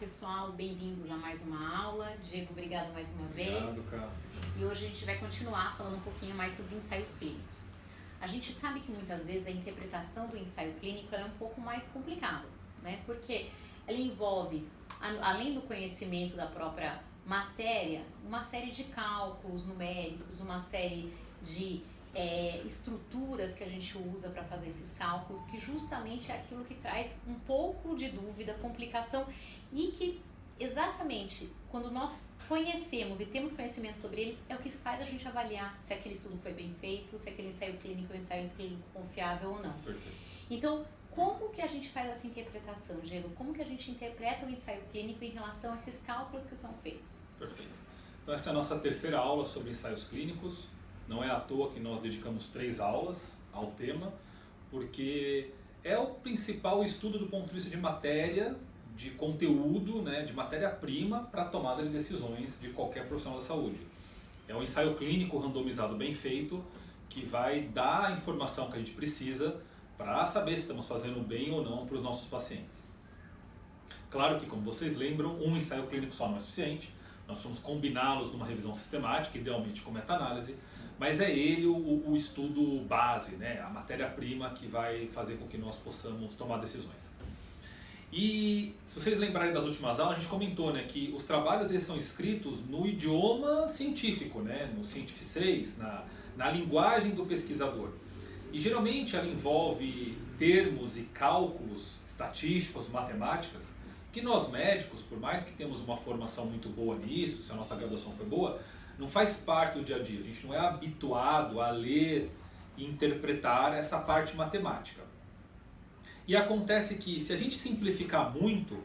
pessoal, bem-vindos a mais uma aula. Diego, obrigado mais uma vez. Obrigado, cara. E hoje a gente vai continuar falando um pouquinho mais sobre ensaios clínicos. A gente sabe que muitas vezes a interpretação do ensaio clínico é um pouco mais complicada, né? Porque ela envolve, além do conhecimento da própria matéria, uma série de cálculos numéricos, uma série de estruturas que a gente usa para fazer esses cálculos, que justamente é aquilo que traz um pouco de dúvida, complicação, e que exatamente quando nós conhecemos e temos conhecimento sobre eles, é o que faz a gente avaliar se aquele estudo foi bem feito, se aquele ensaio clínico é um ensaio clínico confiável ou não. Perfeito. Então, como que a gente faz essa interpretação, Diego? Como que a gente interpreta o ensaio clínico em relação a esses cálculos que são feitos? Perfeito. Então essa é a nossa terceira aula sobre ensaios clínicos. Não é à toa que nós dedicamos 3 aulas ao tema, porque é o principal estudo do ponto de vista de matéria, de conteúdo, né, de matéria-prima para a tomada de decisões de qualquer profissional da saúde. É um ensaio clínico randomizado bem feito que vai dar a informação que a gente precisa para saber se estamos fazendo bem ou não para os nossos pacientes. Claro que, como vocês lembram, um ensaio clínico só não é suficiente. Nós vamos combiná-los numa revisão sistemática, idealmente com meta-análise, mas é ele o estudo base, né? A matéria-prima que vai fazer com que nós possamos tomar decisões. E se vocês lembrarem das últimas aulas, a gente comentou, né, que os trabalhos eles são escritos no idioma científico, né, no Scientific 6, na linguagem do pesquisador. E geralmente ela envolve termos e cálculos estatísticos, matemáticas, que nós médicos, por mais que temos uma formação muito boa nisso, se a nossa graduação foi boa, não faz parte do dia a dia. A gente não é habituado a ler e interpretar essa parte matemática. E acontece que, se a gente simplificar muito,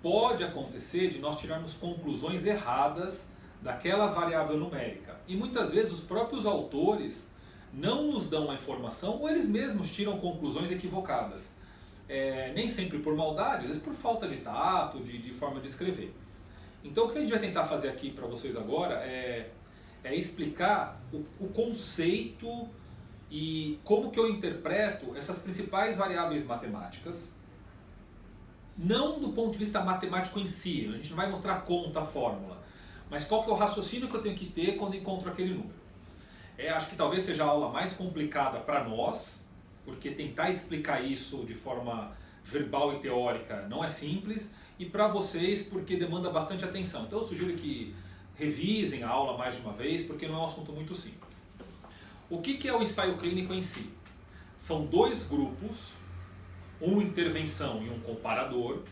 pode acontecer de nós tirarmos conclusões erradas daquela variável numérica. E muitas vezes os próprios autores não nos dão a informação ou eles mesmos tiram conclusões equivocadas. Nem sempre por maldade, às vezes por falta de tato, de forma de escrever. Então o que a gente vai tentar fazer aqui para vocês agora é explicar o conceito e como que eu interpreto essas principais variáveis matemáticas, não do ponto de vista matemático em si, a gente não vai mostrar a conta, a fórmula, mas qual que é o raciocínio que eu tenho que ter quando encontro aquele número. Acho que talvez seja a aula mais complicada para nós, porque tentar explicar isso de forma verbal e teórica não é simples, e para vocês porque demanda bastante atenção. Então eu sugiro que revisem a aula mais de uma vez, porque não é um assunto muito simples. O que é o ensaio clínico em si? São 2 grupos, uma intervenção e um comparador,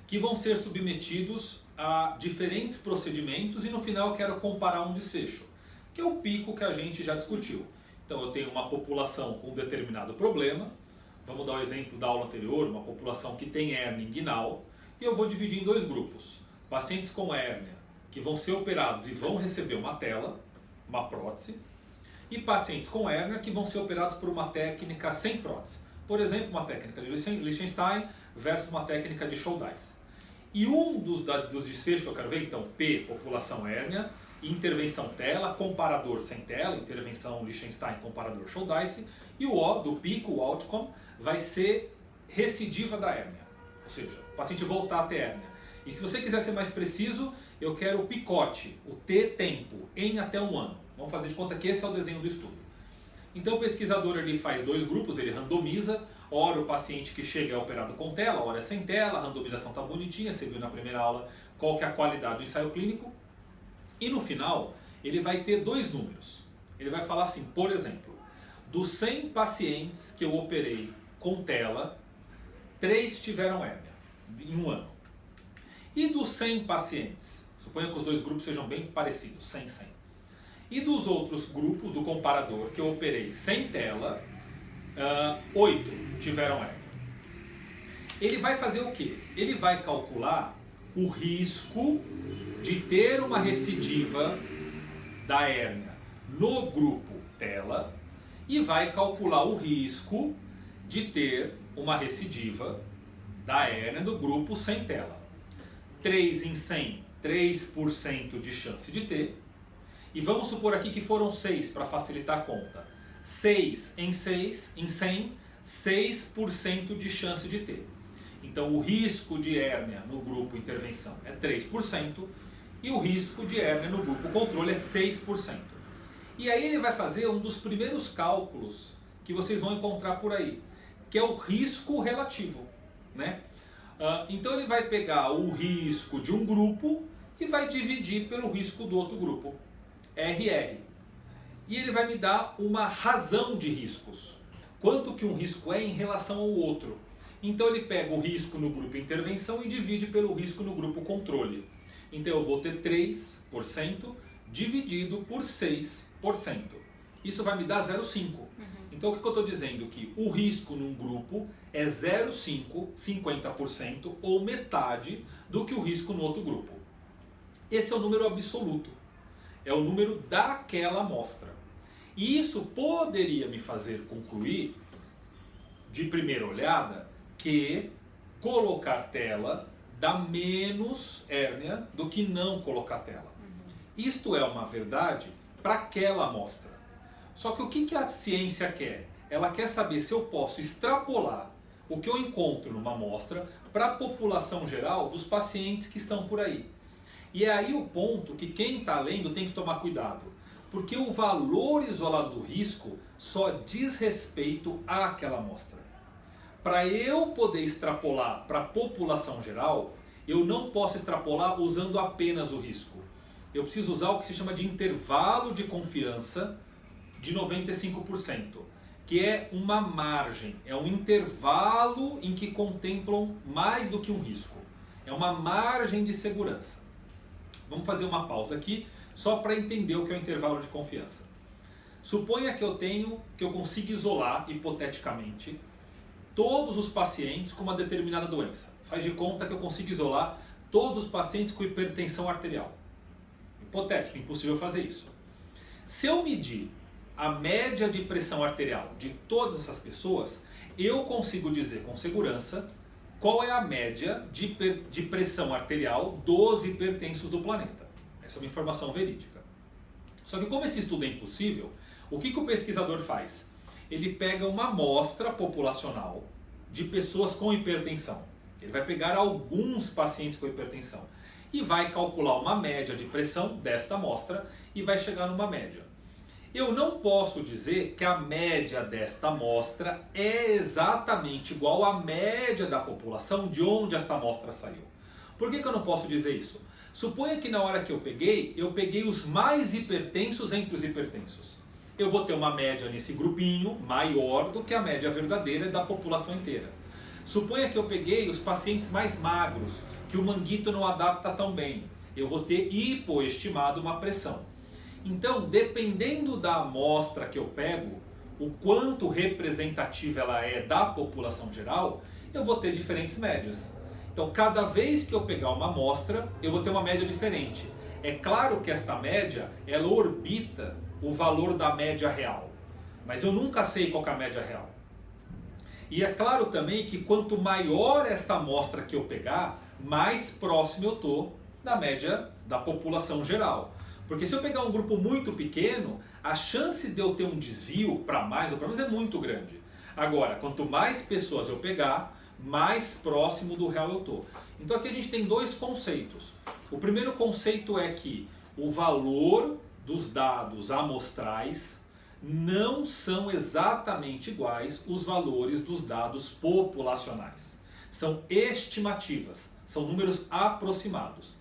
que vão ser submetidos a diferentes procedimentos e no final eu quero comparar um desfecho, que é o pico que a gente já discutiu. Então eu tenho uma população com um determinado problema, vamos dar o exemplo da aula anterior, uma população que tem hérnia inguinal, e eu vou dividir em 2 grupos. Pacientes com hérnia que vão ser operados e vão receber uma tela, uma prótese, e pacientes com hérnia que vão ser operados por uma técnica sem prótese. Por exemplo, uma técnica de Liechtenstein versus uma técnica de Shouldice. E um dos desfechos que eu quero ver, então, P, população hérnia, intervenção tela, comparador sem tela, intervenção Liechtenstein, comparador Shouldice, e o O, do pico, o outcome, vai ser recidiva da hérnia, ou seja, o paciente voltar a ter hérnia. E se você quiser ser mais preciso, eu quero o picote, o T tempo, em até 1 ano. Vamos fazer de conta que esse é o desenho do estudo. Então o pesquisador ele faz 2 grupos, ele randomiza, ora o paciente que chega é operado com tela, ora é sem tela, a randomização está bonitinha, você viu na primeira aula qual que é a qualidade do ensaio clínico. E no final, ele vai ter 2 números. Ele vai falar assim, por exemplo, dos 100 pacientes que eu operei com tela, 3 tiveram hérnia em 1 ano. E dos 100 pacientes, suponha que os 2 grupos sejam bem parecidos, 100 e 100. E dos outros grupos do comparador que eu operei sem tela, 8 tiveram hérnia. Ele vai fazer o quê? Ele vai calcular o risco de ter uma recidiva da hérnia no grupo tela e vai calcular o risco de ter uma recidiva da hérnia do grupo sem tela. 3 em 100, 3% de chance de ter. E vamos supor aqui que foram 6 para facilitar a conta. 6 em 6, em 100, 6% de chance de ter. Então o risco de hérnia no grupo intervenção é 3% e o risco de hérnia no grupo controle é 6%. E aí ele vai fazer um dos primeiros cálculos que vocês vão encontrar por aí, que é o risco relativo, né? Então ele vai pegar o risco de um grupo e vai dividir pelo risco do outro grupo, RR. E ele vai me dar uma razão de riscos. Quanto que um risco é em relação ao outro. Então ele pega o risco no grupo intervenção e divide pelo risco no grupo controle. Então eu vou ter 3% dividido por 6%. Isso vai me dar 0,5%. Então o que eu estou dizendo? Que o risco num grupo é 0,5%, 50% ou metade do que o risco no outro grupo. Esse é o número absoluto. É o número daquela amostra. E isso poderia me fazer concluir, de primeira olhada, que colocar tela dá menos hérnia do que não colocar tela. Isto é uma verdade para aquela amostra. Só que o que a ciência quer? Ela quer saber se eu posso extrapolar o que eu encontro numa amostra para a população geral dos pacientes que estão por aí. E é aí o ponto que quem está lendo tem que tomar cuidado. Porque o valor isolado do risco só diz respeito àquela amostra. Para eu poder extrapolar para a população geral, eu não posso extrapolar usando apenas o risco. Eu preciso usar o que se chama de intervalo de confiança de 95%, que é uma margem, é um intervalo em que contemplam mais do que um risco. É uma margem de segurança. Vamos fazer uma pausa aqui, só para entender o que é o intervalo de confiança. Suponha que eu consiga isolar, hipoteticamente, todos os pacientes com uma determinada doença. Faz de conta que eu consigo isolar todos os pacientes com hipertensão arterial. Hipotético, impossível fazer isso. Se eu medir a média de pressão arterial de todas essas pessoas, eu consigo dizer com segurança qual é a média de pressão arterial dos hipertensos do planeta. Essa é uma informação verídica. Só que como esse estudo é impossível, o que o pesquisador faz? Ele pega uma amostra populacional de pessoas com hipertensão. Ele vai pegar alguns pacientes com hipertensão e vai calcular uma média de pressão desta amostra e vai chegar numa média. Eu não posso dizer que a média desta amostra é exatamente igual à média da população de onde esta amostra saiu. Por que eu não posso dizer isso? Suponha que na hora que eu peguei os mais hipertensos entre os hipertensos. Eu vou ter uma média nesse grupinho maior do que a média verdadeira da população inteira. Suponha que eu peguei os pacientes mais magros, que o manguito não adapta tão bem. Eu vou ter hipoestimado uma pressão. Então, dependendo da amostra que eu pego, o quanto representativa ela é da população geral, eu vou ter diferentes médias. Então, cada vez que eu pegar uma amostra, eu vou ter uma média diferente. É claro que esta média, ela orbita o valor da média real. Mas eu nunca sei qual é a média real. E é claro também que quanto maior esta amostra que eu pegar, mais próximo eu estou da média da população geral. Porque se eu pegar um grupo muito pequeno, a chance de eu ter um desvio para mais ou para menos é muito grande. Agora, quanto mais pessoas eu pegar, mais próximo do real eu estou. Então aqui a gente tem dois conceitos. O primeiro conceito é que o valor dos dados amostrais não são exatamente iguais os valores dos dados populacionais. São estimativas, são números aproximados.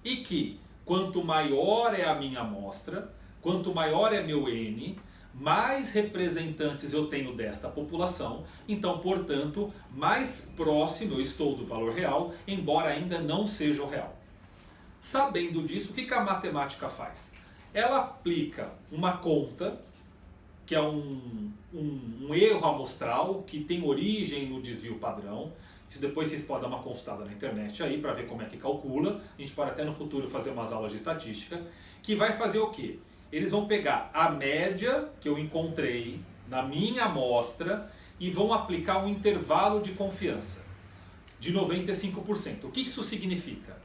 E que quanto maior é a minha amostra, quanto maior é meu N, mais representantes eu tenho desta população, então, portanto, mais próximo eu estou do valor real, embora ainda não seja o real. Sabendo disso, o que a matemática faz? Ela aplica uma conta, que é um erro amostral, que tem origem no desvio padrão. Isso depois vocês podem dar uma consultada na internet aí para ver como é que calcula. A gente pode até no futuro fazer umas aulas de estatística. Que vai fazer o quê? Eles vão pegar a média que eu encontrei na minha amostra e vão aplicar um intervalo de confiança de 95%. O que isso significa?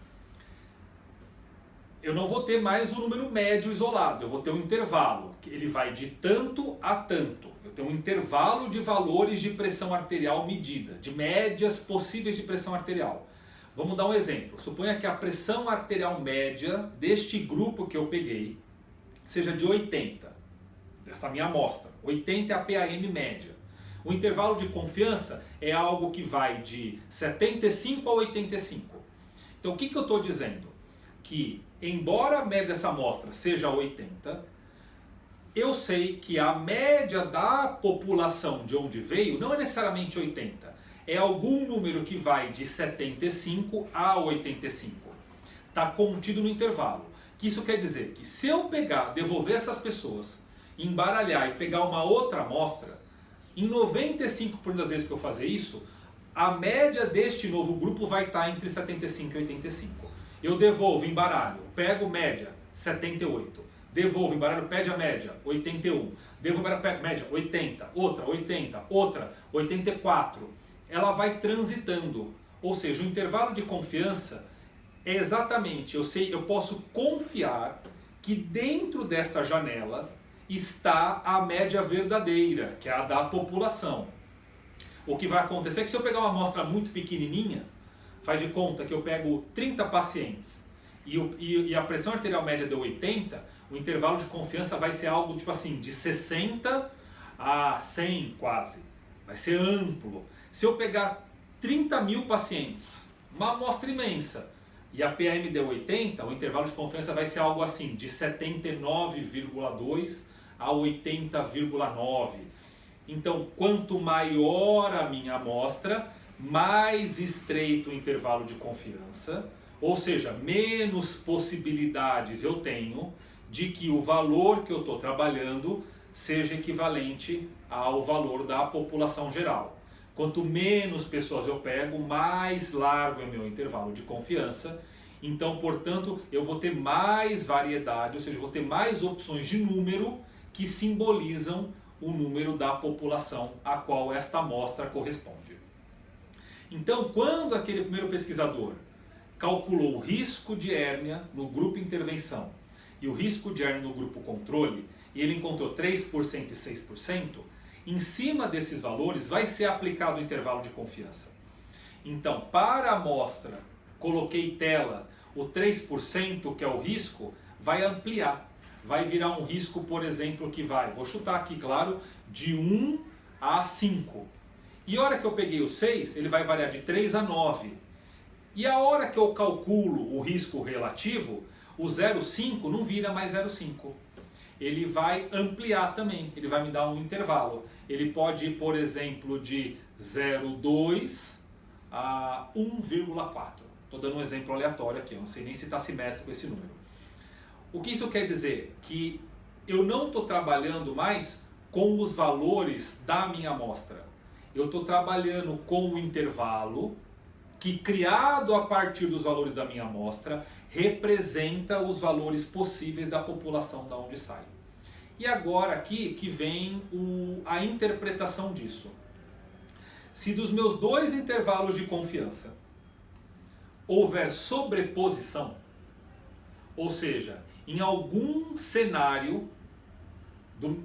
eu não vou ter mais o número médio isolado, eu vou ter um intervalo, que ele vai de tanto a tanto. Eu tenho um intervalo de valores de pressão arterial medida, de médias possíveis de pressão arterial. Vamos dar um exemplo. Suponha que a pressão arterial média deste grupo que eu peguei seja de 80, dessa minha amostra. 80 é a PAM média. O intervalo de confiança é algo que vai de 75 a 85. Então o que eu estou dizendo? Que embora a média dessa amostra seja 80, eu sei que a média da população de onde veio não é necessariamente 80. É algum número que vai de 75 a 85. Está contido no intervalo. Que isso quer dizer que se eu pegar, devolver essas pessoas, embaralhar e pegar uma outra amostra, em 95% das vezes que eu fazer isso, a média deste novo grupo vai estar entre 75 e 85. Eu devolvo, embaralho, pego média, 78. Devolvo, embaralho, pede a média, 81. Devolvo, embaralho, pego média, 80. Outra, 80. Outra, 84. Ela vai transitando. Ou seja, o intervalo de confiança é exatamente, eu posso confiar que dentro desta janela está a média verdadeira, que é a da população. O que vai acontecer é que se eu pegar uma amostra muito pequenininha, faz de conta que eu pego 30 pacientes e a pressão arterial média deu 80, o intervalo de confiança vai ser algo tipo assim, de 60 a 100 quase. Vai ser amplo. Se eu pegar 30 mil pacientes, uma amostra imensa, e a PAM deu 80, o intervalo de confiança vai ser algo assim, de 79,2 a 80,9. Então, quanto maior a minha amostra, mais estreito o intervalo de confiança, ou seja, menos possibilidades eu tenho de que o valor que eu estou trabalhando seja equivalente ao valor da população geral. Quanto menos pessoas eu pego, mais largo é meu intervalo de confiança. Então, portanto, eu vou ter mais variedade, ou seja, vou ter mais opções de número que simbolizam o número da população a qual esta amostra corresponde. Então, quando aquele primeiro pesquisador calculou o risco de hérnia no grupo intervenção e o risco de hérnia no grupo controle, e ele encontrou 3% e 6%, em cima desses valores vai ser aplicado o intervalo de confiança. Então, para a amostra, coloquei tela, o 3%, que é o risco, vai ampliar. Vai virar um risco, por exemplo, que vai, vou chutar aqui, claro, de 1 a 5. E a hora que eu peguei o 6, ele vai variar de 3 a 9. E a hora que eu calculo o risco relativo, o 0,5 não vira mais 0,5. Ele vai ampliar também, ele vai me dar um intervalo. Ele pode ir, por exemplo, de 0,2 a 1,4. Estou dando um exemplo aleatório aqui, eu não sei nem se está simétrico esse número. O que isso quer dizer? Que eu não estou trabalhando mais com os valores da minha amostra. Eu estou trabalhando com o intervalo que, criado a partir dos valores da minha amostra, representa os valores possíveis da população da onde sai. E agora aqui que vem a interpretação disso. Se dos meus dois intervalos de confiança houver sobreposição, ou seja, em algum cenário do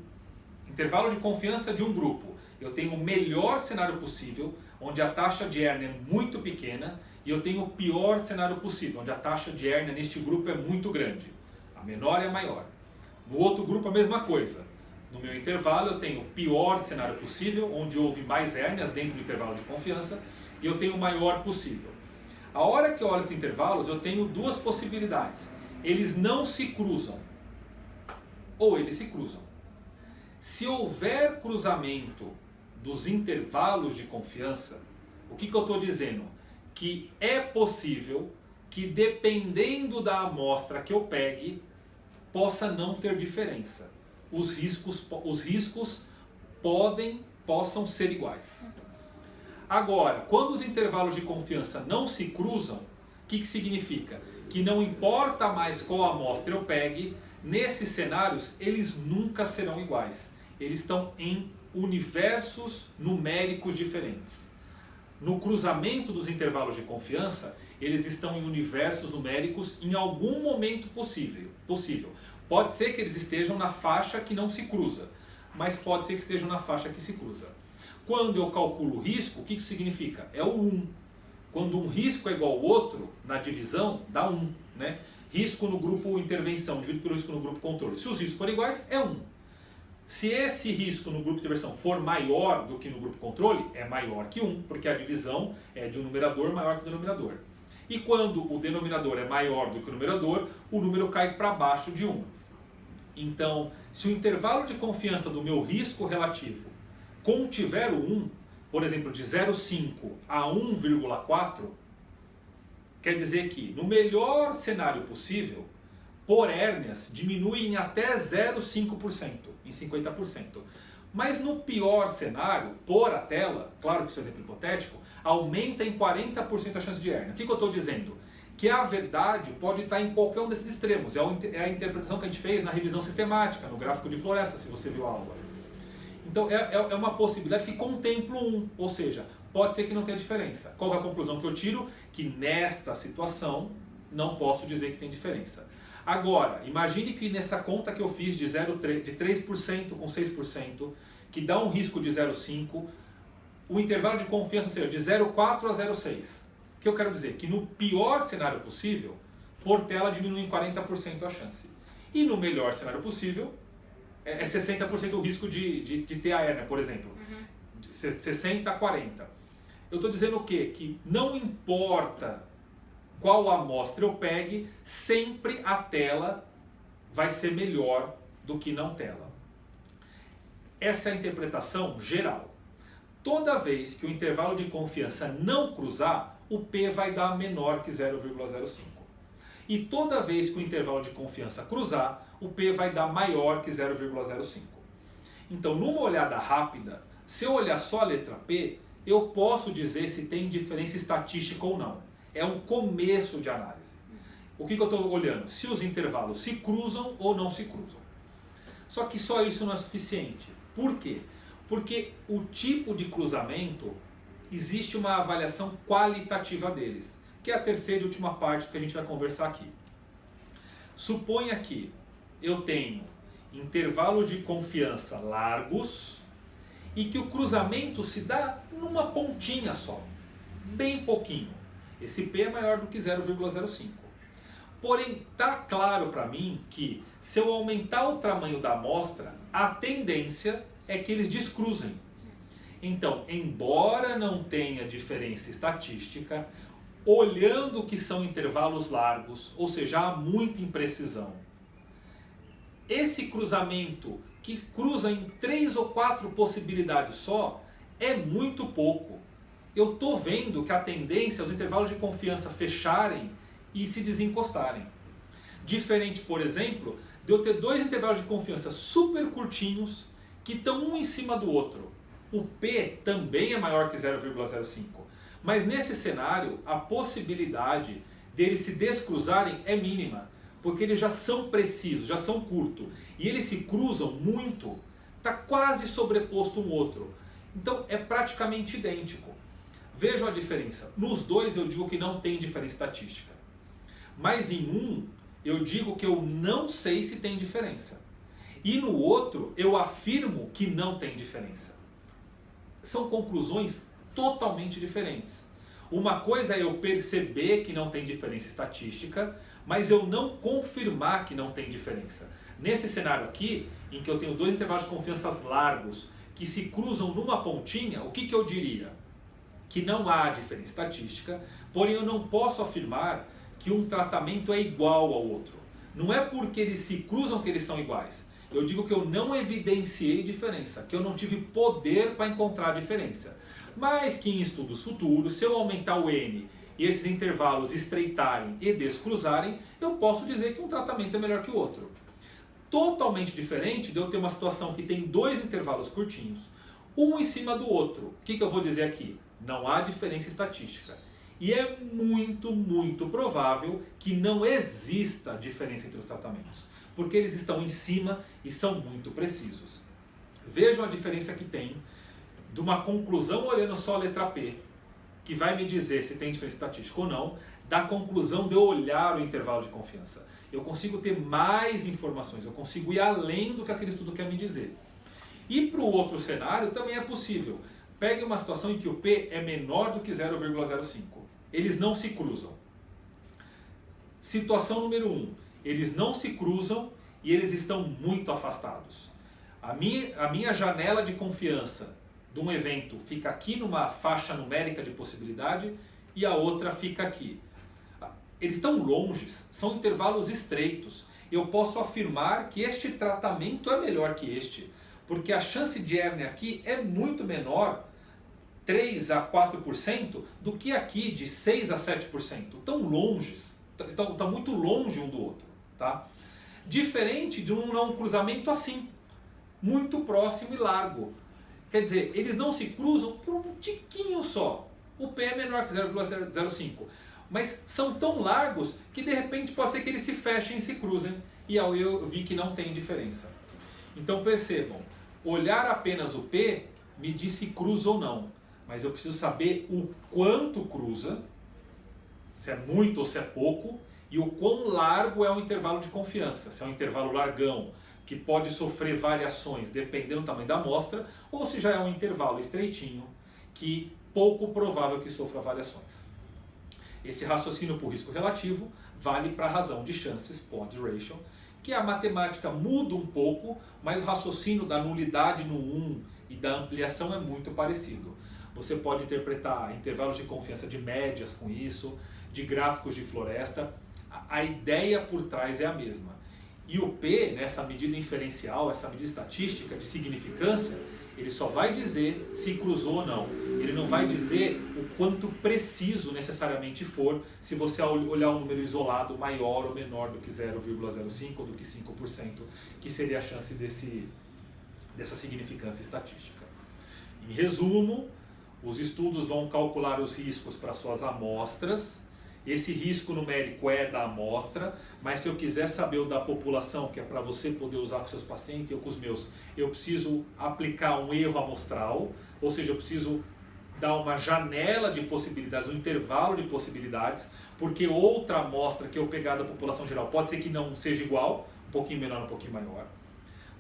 intervalo de confiança de um grupo, eu tenho o melhor cenário possível, onde a taxa de hérnia é muito pequena, e eu tenho o pior cenário possível, onde a taxa de hérnia neste grupo é muito grande. A menor e a maior. No outro grupo a mesma coisa. No meu intervalo eu tenho o pior cenário possível, onde houve mais hérnias dentro do intervalo de confiança, e eu tenho o maior possível. A hora que eu olho esses intervalos, eu tenho duas possibilidades. Eles não se cruzam, ou eles se cruzam. Se houver cruzamento dos intervalos de confiança, o que eu estou dizendo? Que é possível que, dependendo da amostra que eu pegue, possa não ter diferença. Os riscos possam ser iguais. Agora, quando os intervalos de confiança não se cruzam, o que significa? Que não importa mais qual amostra eu pegue, nesses cenários eles nunca serão iguais. Eles estão em universos numéricos diferentes. No cruzamento dos intervalos de confiança, eles estão em universos numéricos em algum momento possível. Pode ser que eles estejam na faixa que não se cruza, mas pode ser que estejam na faixa que se cruza. Quando eu calculo o risco, o que isso significa? É o 1. Quando um risco é igual ao outro, na divisão, dá 1. Né? Risco no grupo intervenção dividido pelo risco no grupo controle. Se os riscos forem iguais, é 1. Se esse risco no grupo de intervenção for maior do que no grupo controle, é maior que 1, porque a divisão é de um numerador maior que o denominador. E quando o denominador é maior do que o numerador, o número cai para baixo de 1. Então, se o intervalo de confiança do meu risco relativo contiver o 1, por exemplo, de 0,5 a 1,4, quer dizer que, no melhor cenário possível, por hérnias, diminui em até 0,5%, em 50%. Mas no pior cenário, por atela, claro que isso é um exemplo hipotético, aumenta em 40% a chance de hérnia. O que eu estou dizendo? Que a verdade pode estar em qualquer um desses extremos. É a interpretação que a gente fez na revisão sistemática, no gráfico de Floresta, se você viu a aula. Então é uma possibilidade que contempla um, ou seja, pode ser que não tenha diferença. Qual é a conclusão que eu tiro? Que nesta situação não posso dizer que tem diferença. Agora, imagine que nessa conta que eu fiz de 3% com 6%, que dá um risco de 0,5%, o intervalo de confiança seja de 0,4 a 0,6. O que eu quero dizer? Que no pior cenário possível, por tela diminui em 40% a chance. E no melhor cenário possível, é 60% o risco de ter a hérnia, por exemplo. 60 a 40. Eu estou dizendo o quê? Que não importa qual amostra eu pegue, sempre a tela vai ser melhor do que não tela. Essa é a interpretação geral. Toda vez que o intervalo de confiança não cruzar, o P vai dar menor que 0,05. E toda vez que o intervalo de confiança cruzar, o P vai dar maior que 0,05. Então, numa olhada rápida, se eu olhar só a letra P, eu posso dizer se tem diferença estatística ou não. É um começo de análise. O que eu estou olhando? Se os intervalos se cruzam ou não se cruzam. Só que só isso não é suficiente. Por quê? Porque o tipo de cruzamento, existe uma avaliação qualitativa deles, que é a terceira e última parte que a gente vai conversar aqui. Suponha que eu tenho intervalos de confiança largos e que o cruzamento se dá numa pontinha só, bem pouquinho. Esse P é maior do que 0,05. Porém, está claro para mim que se eu aumentar o tamanho da amostra, a tendência é que eles descruzem. Então, embora não tenha diferença estatística, olhando que são intervalos largos, ou seja, há muita imprecisão, esse cruzamento que cruza em 3 ou 4 possibilidades só, é muito pouco. Eu estou vendo que a tendência é os intervalos de confiança fecharem e se desencostarem. Diferente, por exemplo, de eu ter dois intervalos de confiança super curtinhos que estão um em cima do outro. O P também é maior que 0,05. Mas nesse cenário, a possibilidade deles se descruzarem é mínima, porque eles já são precisos, já são curtos. E eles se cruzam muito, está quase sobreposto um outro. Então é praticamente idêntico. Vejam a diferença. Nos dois eu digo que não tem diferença estatística. Mas em um, eu digo que eu não sei se tem diferença. E no outro, eu afirmo que não tem diferença. São conclusões totalmente diferentes. Uma coisa é eu perceber que não tem diferença estatística, mas eu não confirmar que não tem diferença. Nesse cenário aqui, em que eu tenho dois intervalos de confiança largos que se cruzam numa pontinha, o que eu diria? Que não há diferença estatística, porém eu não posso afirmar que um tratamento é igual ao outro. Não é porque eles se cruzam que eles são iguais. Eu digo que eu não evidenciei diferença, que eu não tive poder para encontrar diferença. Mas que em estudos futuros, se eu aumentar o N e esses intervalos estreitarem e descruzarem, eu posso dizer que um tratamento é melhor que o outro. Totalmente diferente de eu ter uma situação que tem dois intervalos curtinhos, um em cima do outro. O que eu vou dizer aqui? Não há diferença estatística. E é muito, muito provável que não exista diferença entre os tratamentos, porque eles estão em cima e são muito precisos. Vejam a diferença que tem de uma conclusão olhando só a letra P, que vai me dizer se tem diferença estatística ou não, da conclusão de eu olhar o intervalo de confiança. Eu consigo ter mais informações, eu consigo ir além do que aquele estudo quer me dizer. E para o outro cenário também é possível. Pegue uma situação em que o P é menor do que 0,05. Eles não se cruzam. Situação número 1. Eles não se cruzam e eles estão muito afastados. A minha janela de confiança de um evento fica aqui numa faixa numérica de possibilidade e a outra fica aqui. Eles estão longes, são intervalos estreitos. Eu posso afirmar que este tratamento é melhor que este, porque a chance de hérnia aqui é muito menor, 3 a 4%, do que aqui de 6 a 7%. Estão longes, estão muito longe um do outro. Tá? Diferente de um não cruzamento assim, muito próximo e largo. Quer dizer, eles não se cruzam por um tiquinho só. O P é menor que 0,05. Mas são tão largos que de repente pode ser que eles se fechem e se cruzem. E aí eu vi que não tem diferença. Então percebam, olhar apenas o P me diz se cruza ou não. Mas eu preciso saber o quanto cruza, se é muito ou se é pouco, e o quão largo é o intervalo de confiança. Se é um intervalo largão, que pode sofrer variações dependendo do tamanho da amostra, ou se já é um intervalo estreitinho, que pouco provável que sofra variações. Esse raciocínio por risco relativo vale para a razão de chances, odds ratio, que a matemática muda um pouco, mas o raciocínio da nulidade no 1 e da ampliação é muito parecido. Você pode interpretar intervalos de confiança de médias com isso, de gráficos de floresta. A ideia por trás é a mesma. E o P, nessa medida inferencial, essa medida estatística de significância, ele só vai dizer se cruzou ou não. Ele não vai dizer o quanto preciso necessariamente for se você olhar um número isolado maior ou menor do que 0,05 ou do que 5%, que seria a chance dessa significância estatística. Em resumo, os estudos vão calcular os riscos para suas amostras. Esse risco numérico é da amostra, mas se eu quiser saber o da população, que é para você poder usar com seus pacientes e eu com os meus, eu preciso aplicar um erro amostral, ou seja, eu preciso dar uma janela de possibilidades, um intervalo de possibilidades, porque outra amostra que eu pegar da população geral pode ser que não seja igual, um pouquinho menor, um pouquinho maior.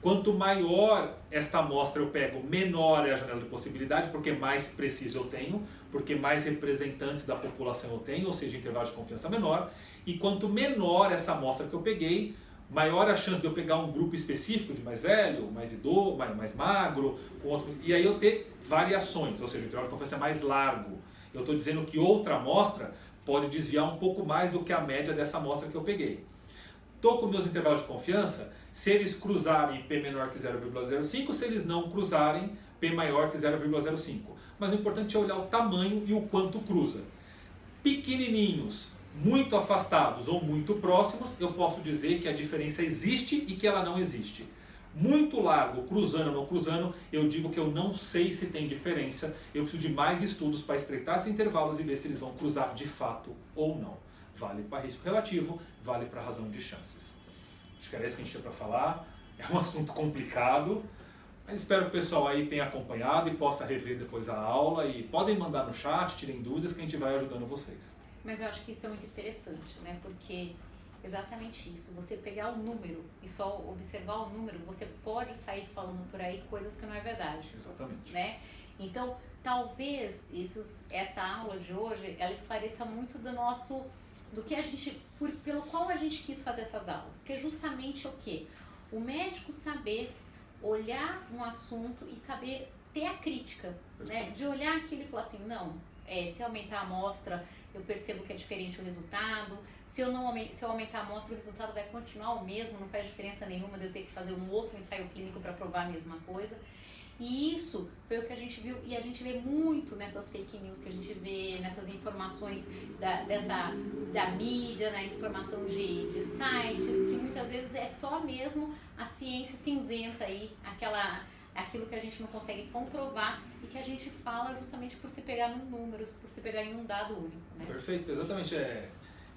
Quanto maior esta amostra eu pego, menor é a janela de possibilidade, porque mais preciso eu tenho, porque mais representantes da população eu tenho, ou seja, intervalo de confiança menor. E quanto menor essa amostra que eu peguei, maior a chance de eu pegar um grupo específico de mais velho, mais idoso, mais magro, com outro, e aí eu ter variações, ou seja, o intervalo de confiança é mais largo. Eu estou dizendo que outra amostra pode desviar um pouco mais do que a média dessa amostra que eu peguei. Estou com meus intervalos de confiança. Se eles cruzarem P menor que 0,05, se eles não cruzarem P maior que 0,05. Mas o importante é olhar o tamanho e o quanto cruza. Pequenininhos, muito afastados ou muito próximos, eu posso dizer que a diferença existe e que ela não existe. Muito largo, cruzando ou não cruzando, eu digo que eu não sei se tem diferença. Eu preciso de mais estudos para estreitar esses intervalos e ver se eles vão cruzar de fato ou não. Vale para risco relativo, vale para razão de chances. Acho que era isso que a gente tinha para falar. É um assunto complicado, mas espero que o pessoal aí tenha acompanhado e possa rever depois a aula. E podem mandar no chat, tirem dúvidas que a gente vai ajudando vocês. Mas eu acho que isso é muito interessante, né? Porque exatamente isso, você pegar o número e só observar o número, você pode sair falando por aí coisas que não é verdade. Exatamente. Né? Então, talvez essa aula de hoje, ela esclareça muito do que a gente, pelo qual a gente quis fazer essas aulas, que é justamente o quê? O médico saber olhar um assunto e saber ter a crítica, né? De olhar aquilo e falar assim, não, se aumentar a amostra, eu percebo que é diferente o resultado, se eu aumentar a amostra, o resultado vai continuar o mesmo, não faz diferença nenhuma de eu ter que fazer um outro ensaio clínico para provar a mesma coisa. E isso foi o que a gente viu, e a gente vê muito nessas fake news que a gente vê, nessas informações da mídia, na informação de sites, que muitas vezes é só mesmo a ciência cinzenta aí, aquilo que a gente não consegue comprovar e que a gente fala justamente por se pegar em números, por se pegar em um dado único. Né? Perfeito, exatamente.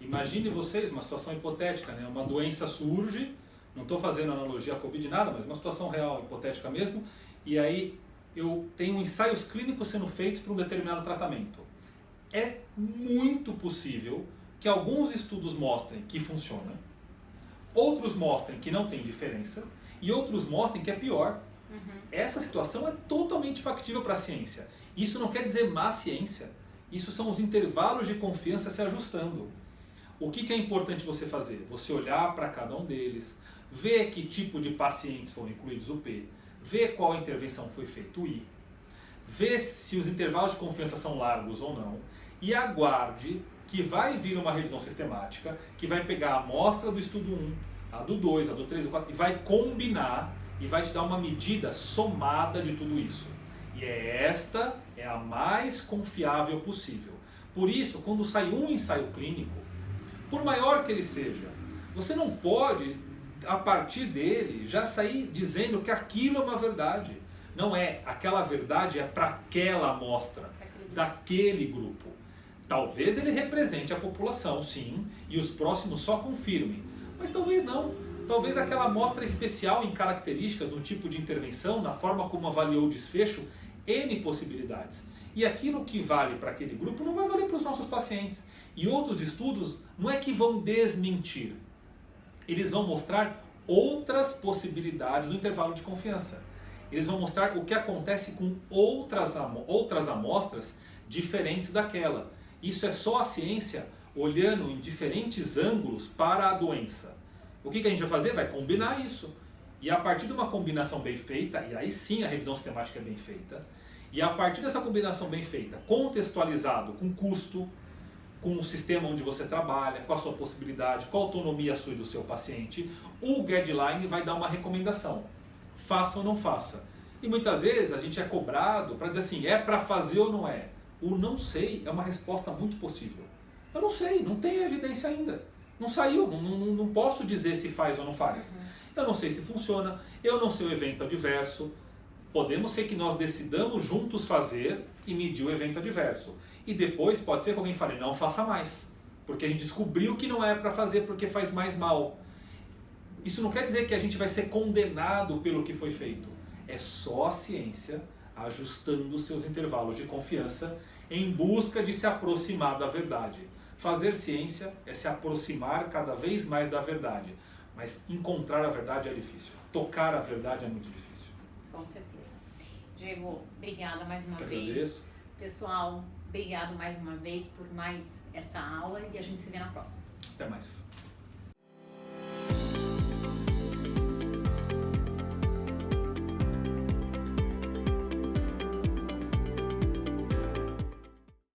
Imagine vocês uma situação hipotética, né? Uma doença surge, não estou fazendo analogia à Covid nada, mas uma situação real, hipotética mesmo, e aí eu tenho ensaios clínicos sendo feitos para um determinado tratamento. É muito possível que alguns estudos mostrem que funciona, outros mostrem que não tem diferença e outros mostrem que é pior. Essa situação é totalmente factível para a ciência. Isso não quer dizer má ciência. Isso são os intervalos de confiança se ajustando. O que é importante você fazer? Você olhar para cada um deles, ver que tipo de pacientes foram incluídos o P, ver qual intervenção foi feita o I, ver se os intervalos de confiança são largos ou não, e aguarde que vai vir uma revisão sistemática, que vai pegar a amostra do estudo 1, a do 2, a do 3, a do 4, e vai combinar e vai te dar uma medida somada de tudo isso. E esta é a mais confiável possível. Por isso, quando sai um ensaio clínico, por maior que ele seja, você não pode, a partir dele, já sair dizendo que aquilo é uma verdade. Não é. Aquela verdade é para aquela amostra, daquele grupo. Talvez ele represente a população, sim, e os próximos só confirmem. Mas talvez não. Talvez aquela amostra especial em características, no tipo de intervenção, na forma como avaliou o desfecho, N possibilidades. E aquilo que vale para aquele grupo não vai valer para os nossos pacientes. E outros estudos não é que vão desmentir. Eles vão mostrar outras possibilidades do intervalo de confiança. Eles vão mostrar o que acontece com outras amostras diferentes daquela. Isso é só a ciência olhando em diferentes ângulos para a doença. O que a gente vai fazer? Vai combinar isso. E a partir de uma combinação bem feita, e aí sim a revisão sistemática é bem feita, e a partir dessa combinação bem feita, contextualizado com custo, com o sistema onde você trabalha, com a sua possibilidade, com a autonomia sua e do seu paciente, o guideline vai dar uma recomendação. Faça ou não faça. E muitas vezes a gente é cobrado para dizer assim, é para fazer ou não é? O não sei é uma resposta muito possível. Eu não sei, não tenho evidência ainda. Não saiu, não posso dizer se faz ou não faz. Eu não sei se funciona, eu não sei o evento adverso. Podemos ser que nós decidamos juntos fazer e medir o evento adverso. E depois pode ser que alguém fale, não faça mais. Porque a gente descobriu que não é para fazer porque faz mais mal. Isso não quer dizer que a gente vai ser condenado pelo que foi feito. É só a ciência ajustando os seus intervalos de confiança em busca de se aproximar da verdade. Fazer ciência é se aproximar cada vez mais da verdade. Mas encontrar a verdade é difícil. Tocar a verdade é muito difícil. Com certeza. Diego, obrigada mais uma Eu vez. agradeço. Pessoal, obrigado mais uma vez por mais essa aula e a gente se vê na próxima. Até mais.